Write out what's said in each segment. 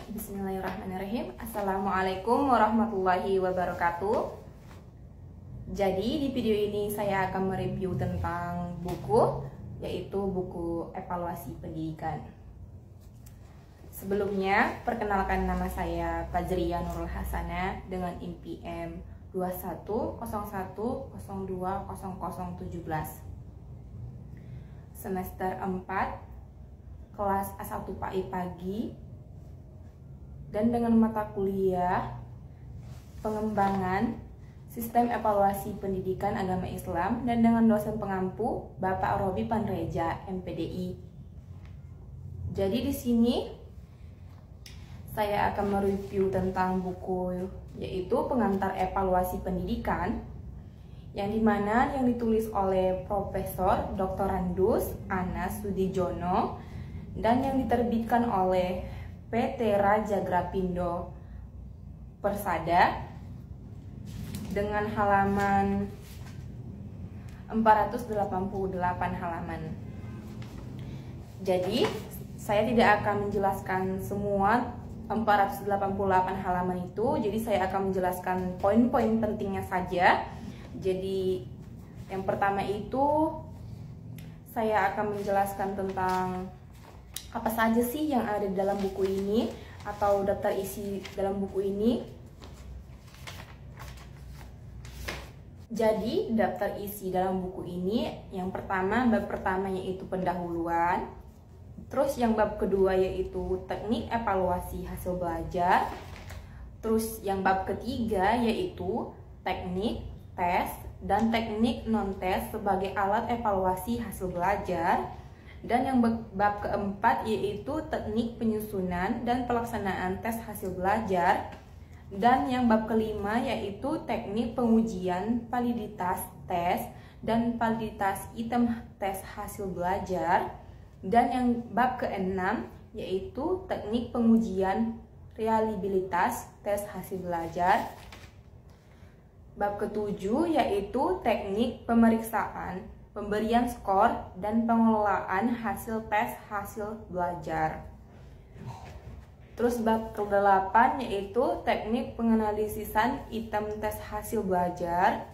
Bismillahirrahmanirrahim. Assalamualaikum warahmatullahi wabarakatuh. Jadi di video ini saya akan mereview tentang buku, yaitu buku Evaluasi Pendidikan. Sebelumnya, perkenalkan nama saya Fajriya Nurul Hasanah dengan NPM 2101020017. Semester 4, kelas A1 PAI Pagi, dan dengan mata kuliah pengembangan sistem evaluasi pendidikan agama Islam, dan dengan dosen pengampu Bapak Robi Panreja, MPDI. Jadi di sini saya akan mereview tentang buku, yaitu Pengantar Evaluasi Pendidikan, yang dimana yang ditulis oleh Profesor Dr. Randus Anas Sudijono dan yang diterbitkan oleh PT Raja Grapindo Persada dengan halaman 488 halaman. Jadi, saya tidak akan menjelaskan semua 488 halaman itu, jadi saya akan menjelaskan poin-poin pentingnya saja. Jadi, yang pertama itu saya akan menjelaskan tentang apa saja sih yang ada di dalam buku ini atau daftar isi dalam buku ini. Jadi daftar isi dalam buku ini, yang pertama, bab pertama yaitu pendahuluan, terus yang bab kedua yaitu teknik evaluasi hasil belajar, terus yang bab ketiga yaitu teknik tes dan teknik non-tes sebagai alat evaluasi hasil belajar, dan yang bab keempat yaitu teknik penyusunan dan pelaksanaan tes hasil belajar, dan yang bab kelima yaitu teknik pengujian validitas tes dan validitas item tes hasil belajar, dan yang bab keenam yaitu teknik pengujian reliabilitas tes hasil belajar. Bab ketujuh yaitu teknik pemeriksaan, pemberian skor, dan pengelolaan hasil tes hasil belajar. Terus bab ke-8 yaitu teknik penganalisisan item tes hasil belajar.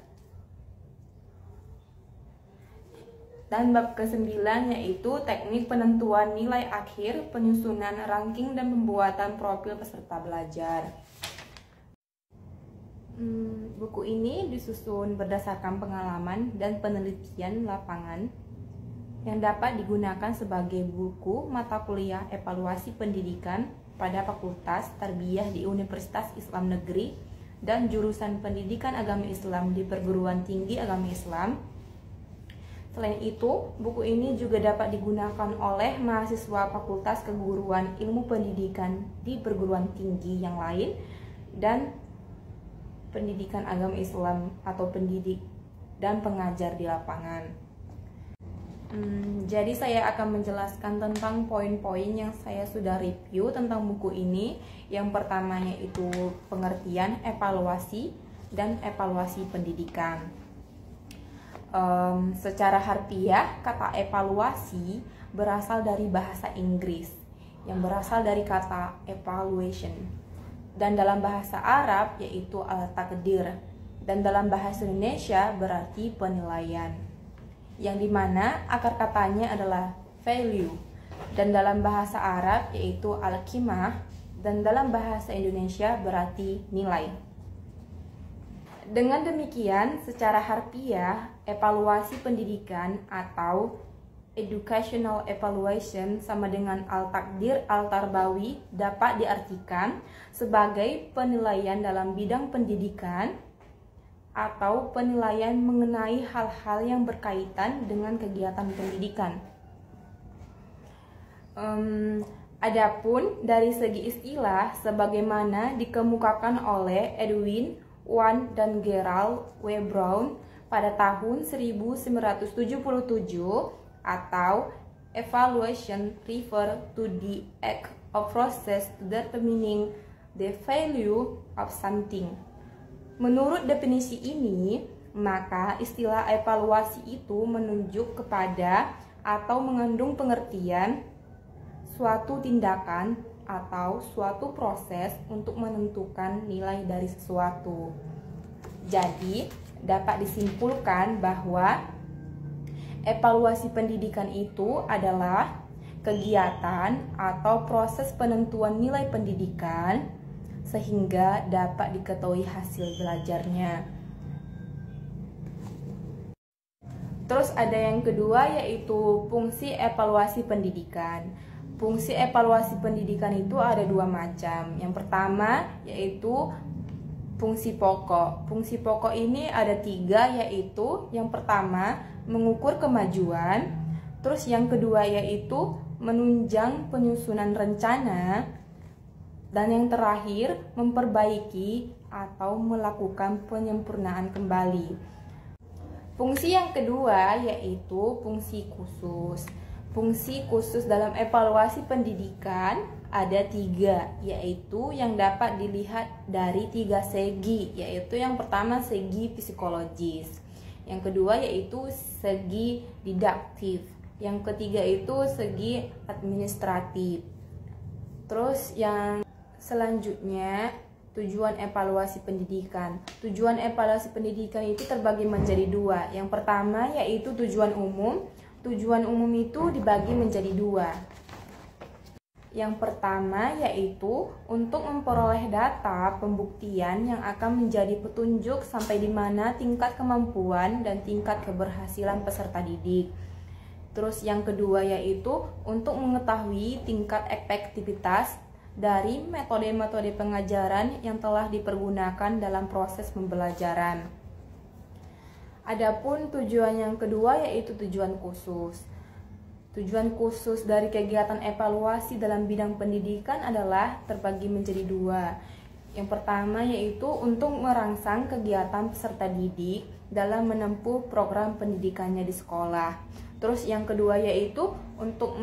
Dan bab ke-9 yaitu teknik penentuan nilai akhir, penyusunan ranking, dan pembuatan profil peserta belajar. Buku ini disusun berdasarkan pengalaman dan penelitian lapangan yang dapat digunakan sebagai buku mata kuliah evaluasi pendidikan pada Fakultas Tarbiyah di Universitas Islam Negeri dan jurusan Pendidikan Agama Islam di Perguruan Tinggi Agama Islam. Selain itu, buku ini juga dapat digunakan oleh mahasiswa Fakultas Keguruan Ilmu Pendidikan di perguruan tinggi yang lain dan pendidikan agama Islam atau pendidik dan pengajar di lapangan. Jadi saya akan menjelaskan tentang poin-poin yang saya sudah review tentang buku ini. Yang pertama yaitu pengertian evaluasi dan evaluasi pendidikan. Secara harfiah, kata evaluasi berasal dari bahasa Inggris yang berasal dari kata evaluation, dan dalam bahasa Arab yaitu al-takdir, dan dalam bahasa Indonesia berarti penilaian, yang dimana akar katanya adalah value, dan dalam bahasa Arab yaitu al-qimah, dan dalam bahasa Indonesia berarti nilai. Dengan demikian, secara harfiah, evaluasi pendidikan atau educational evaluation sama dengan al-takdir al-tarbawi dapat diartikan sebagai penilaian dalam bidang pendidikan atau penilaian mengenai hal-hal yang berkaitan dengan kegiatan pendidikan. Adapun dari segi istilah, sebagaimana dikemukakan oleh Edwin Wan dan Gerald W. Brown pada tahun 1977, atau evaluation refer to the act of process to determining the value of something. Menurut definisi ini, maka istilah evaluasi itu menunjuk kepada atau mengandung pengertian suatu tindakan atau suatu proses untuk menentukan nilai dari sesuatu. Jadi, dapat disimpulkan bahwa evaluasi pendidikan itu adalah kegiatan atau proses penentuan nilai pendidikan sehingga dapat diketahui hasil belajarnya. Terus ada yang kedua yaitu fungsi evaluasi pendidikan. Fungsi evaluasi pendidikan itu ada dua macam. Yang pertama yaitu fungsi pokok. Fungsi pokok ini ada tiga, yaitu yang pertama mengukur kemajuan, terus yang kedua yaitu menunjang penyusunan rencana, dan yang terakhir memperbaiki atau melakukan penyempurnaan kembali. Fungsi yang kedua yaitu fungsi khusus. Fungsi khusus dalam evaluasi pendidikan ada tiga, yaitu yang dapat dilihat dari tiga segi, yaitu yang pertama segi psikologis, yang kedua yaitu segi didaktif, yang ketiga itu segi administratif. Terus yang selanjutnya tujuan evaluasi pendidikan. Tujuan evaluasi pendidikan itu terbagi menjadi dua. Yang pertama yaitu tujuan umum. Tujuan umum itu dibagi menjadi dua. Yang pertama yaitu untuk memperoleh data pembuktian yang akan menjadi petunjuk sampai di mana tingkat kemampuan dan tingkat keberhasilan peserta didik. Terus yang kedua yaitu untuk mengetahui tingkat efektivitas dari metode-metode pengajaran yang telah dipergunakan dalam proses pembelajaran. Adapun tujuan yang kedua yaitu tujuan khusus. Tujuan khusus dari kegiatan evaluasi dalam bidang pendidikan adalah terbagi menjadi dua. Yang pertama yaitu untuk merangsang kegiatan peserta didik dalam menempuh program pendidikannya di sekolah. Terus yang kedua yaitu untuk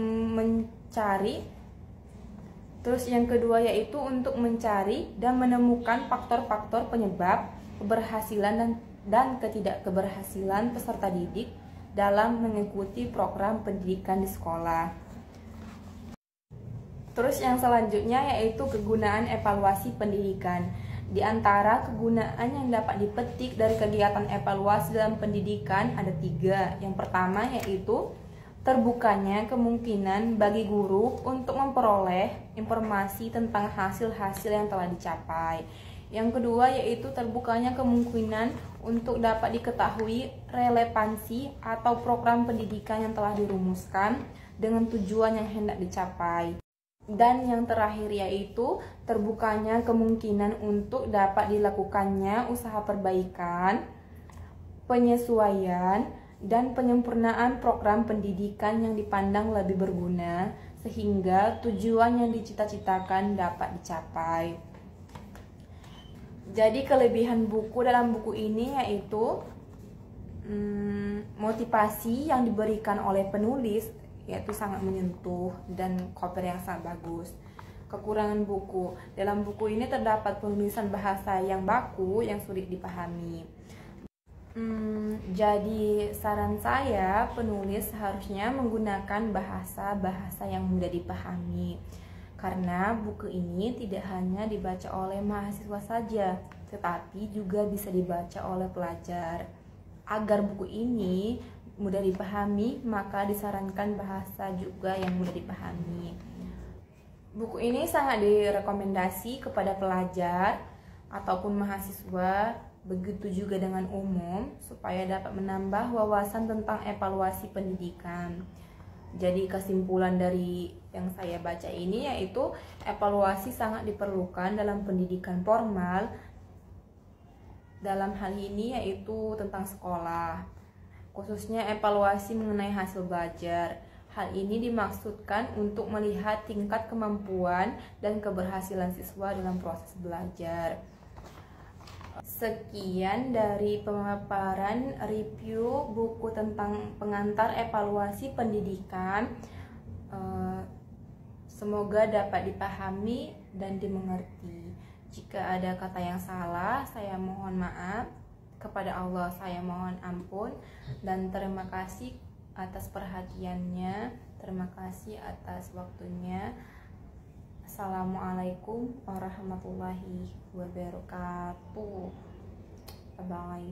mencari dan menemukan faktor-faktor penyebab keberhasilan dan ketidakkeberhasilan peserta didik dalam mengikuti program pendidikan di sekolah. Terus yang selanjutnya yaitu kegunaan evaluasi pendidikan. Di antara kegunaan yang dapat dipetik dari kegiatan evaluasi dalam pendidikan ada tiga. Yang pertama yaitu terbukanya kemungkinan bagi guru untuk memperoleh informasi tentang hasil-hasil yang telah dicapai. Yang kedua yaitu terbukanya kemungkinan untuk dapat diketahui relevansi atau program pendidikan yang telah dirumuskan dengan tujuan yang hendak dicapai. Dan yang terakhir yaitu terbukanya kemungkinan untuk dapat dilakukannya usaha perbaikan, penyesuaian, dan penyempurnaan program pendidikan yang dipandang lebih berguna sehingga tujuan yang dicita-citakan dapat dicapai. Jadi kelebihan buku dalam buku ini yaitu motivasi yang diberikan oleh penulis yaitu sangat menyentuh dan cover yang sangat bagus. Kekurangan buku, dalam buku ini terdapat penulisan bahasa yang baku yang sulit dipahami. Jadi saran saya, penulis seharusnya menggunakan bahasa-bahasa yang mudah dipahami. Karena buku ini tidak hanya dibaca oleh mahasiswa saja, tetapi juga bisa dibaca oleh pelajar. Agar buku ini mudah dipahami, maka disarankan bahasa juga yang mudah dipahami. Buku ini sangat direkomendasi kepada pelajar ataupun mahasiswa, begitu juga dengan umum, supaya dapat menambah wawasan tentang evaluasi pendidikan. Jadi kesimpulan dari yang saya baca ini yaitu evaluasi sangat diperlukan dalam pendidikan formal. Dalam hal ini yaitu tentang sekolah, khususnya evaluasi mengenai hasil belajar. Hal ini dimaksudkan untuk melihat tingkat kemampuan dan keberhasilan siswa dalam proses belajar. Sekian dari pemaparan review buku tentang pengantar evaluasi pendidikan. Semoga dapat dipahami dan dimengerti. Jika ada kata yang salah, saya mohon maaf. Kepada Allah saya mohon ampun. Dan terima kasih atas perhatiannya. Terima kasih atas waktunya. Assalamualaikum warahmatullahi wabarakatuh. Bye bye.